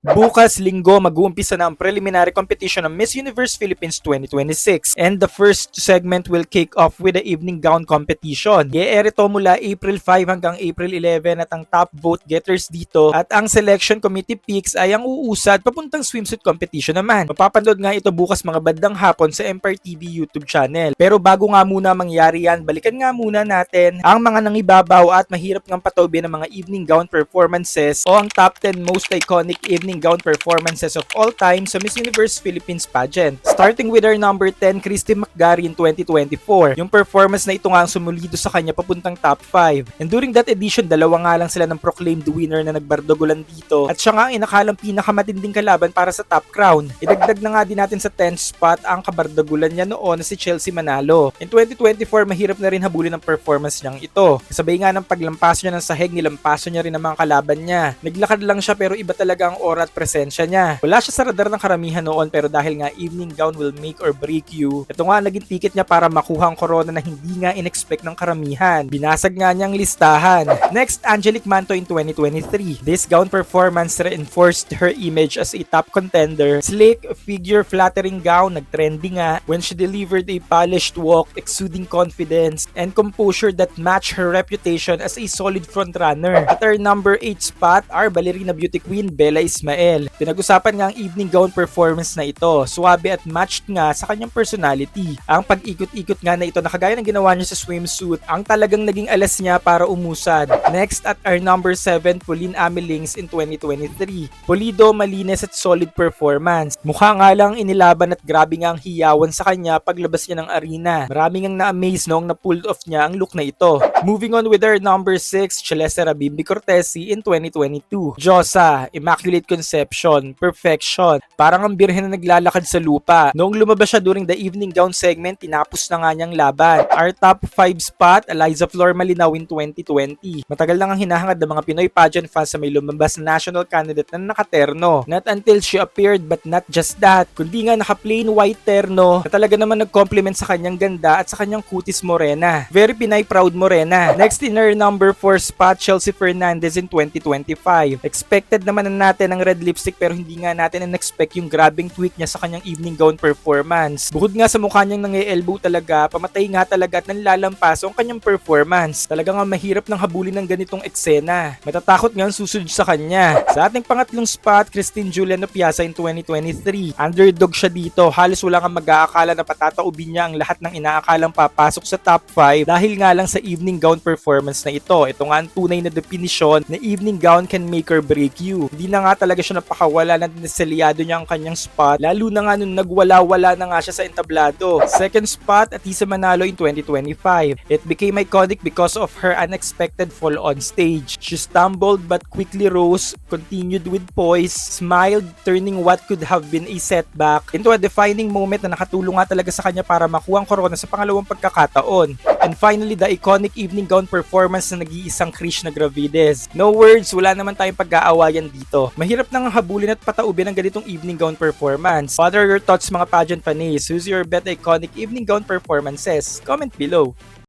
Bukas linggo mag-uumpisa na ang preliminary competition ng Miss Universe Philippines 2026 and the first segment will kick off with the evening gown competition. I-air ito mula April 5 hanggang April 11 at ang top vote getters dito at ang selection committee picks ay ang uusad papuntang swimsuit competition naman. Mapapanood nga ito bukas mga bandang hapon sa Empire TV YouTube channel. Pero bago nga muna mangyari yan, balikan nga muna natin ang mga nangibabaw at mahirap ngang pataubin ng mga evening gown performances o ang top 10 most iconic evening gown performances of all time sa Miss Universe Philippines pageant. Starting with our number 10, Christy McGarry in 2024. Yung performance na ito nga ang sumulido sa kanya papuntang top 5. And during that edition, dalawa nga lang sila ng proclaimed winner na nagbardagulan dito. At siya nga ang inakalang pinakamatinding kalaban para sa top crown. Idagdag na nga din natin sa 10th spot ang kabardagulan niya noon na si Chelsea Manalo. In 2024, mahirap na rin habulin ang performance niyang ito. Kasabay nga ng paglampas niya ng sahig, nilampaso niya rin ang mga kalaban niya. Naglakad lang siya pero iba talaga ang aura at presensya niya. Wala siya sa radar ng karamihan noon pero dahil nga evening gown will make or break you, ito nga naging ticket niya para makuha ang corona na hindi nga in-expect ng karamihan. Binasag nga niyang listahan. Next, Angelique Manto in 2023. This gown performance reinforced her image as a top contender. Slick, figure, flattering gown, nagtrendy nga when she delivered a polished walk exuding confidence and composure that matched her reputation as a solid frontrunner. At our number 8 spot, our ballerina beauty queen Bella Ismael. Pinag-usapan nga ang evening gown performance na ito. Suwabe at matched nga sa kanyang personality. Ang pag-ikot-ikot nga na ito na kagaya ng ginawa niya sa swimsuit, ang talagang naging alas niya para umusad. Next at our number 7, Pauline Amelings in 2023. Pulido, malinis at solid performance. Mukha nga lang inilaban at grabe nga ang hiyawan sa kanya paglabas niya ng arena. Marami ngang na-amaze noong na-pulled off niya ang look na ito. Moving on with our number 6, Celeste Rabimbi Cortesi in 2022. Diyosa, Immaculate Conception, Perfection. Parang ang birhen na naglalakad sa lupa. Noong lumabas siya during the evening gown segment, tinapos na nga niyang laban. Our top 5 spot, Eliza Flor Malinaw in 2020. Matagal lang ang hinahangad ng mga Pinoy pageant fans sa may lumabas na national candidate na nakaterno. Not until she appeared but not just that, kundi nga naka plain white terno na talaga naman nag-compliment sa kanyang ganda at sa kanyang kutis morena. Very Pinay proud morena. Next in our number 4 spot, Chelsea Fernandez in 2025. Expected naman na natin ang red lipstick pero hindi nga natin in-expect yung grabing tweak niya sa kanyang evening gown performance. Bukod nga sa mukha niyang nangi-elbow talaga, pamatay nga talaga at nanlalampaso ang kanyang performance. Talaga nga mahirap ng habulin ng ganitong eksena. Matatakot nga ang susunod sa kanya. Sa ating pangatlong spot, Christine Juliano Piazza in 2023. Underdog siya dito. Halos wala kang mag-aakala na patataubin niya ang lahat ng inaakalang papasok sa top 5 dahil nga lang sa evening gown performance na ito. Ito nga ang tunay na definisyon na evening gown can make or break you. Hindi na nga talaga siya napakawala na dineselyado niya ang kanyang spot, lalo na nga nung nagwala-wala na nga siya sa entablado. Second spot, Atisa Manalo in 2025. It became iconic because of her unexpected fall on stage. She stumbled but quickly rose, continued with poise, smiled, turning what could have been a setback into a defining moment na nakatulong nga talaga sa kanya para makuha ang corona sa pangalawang pagkakataon. And finally, the iconic evening gown performance na nag-iisang Krish na Gravides. No words, wala naman tayong pag-aawayan dito. Mahirap nang habulin at pataubin ang ganitong evening gown performance. What are your thoughts mga pageant fans? Who's your bet iconic evening gown performances? Comment below.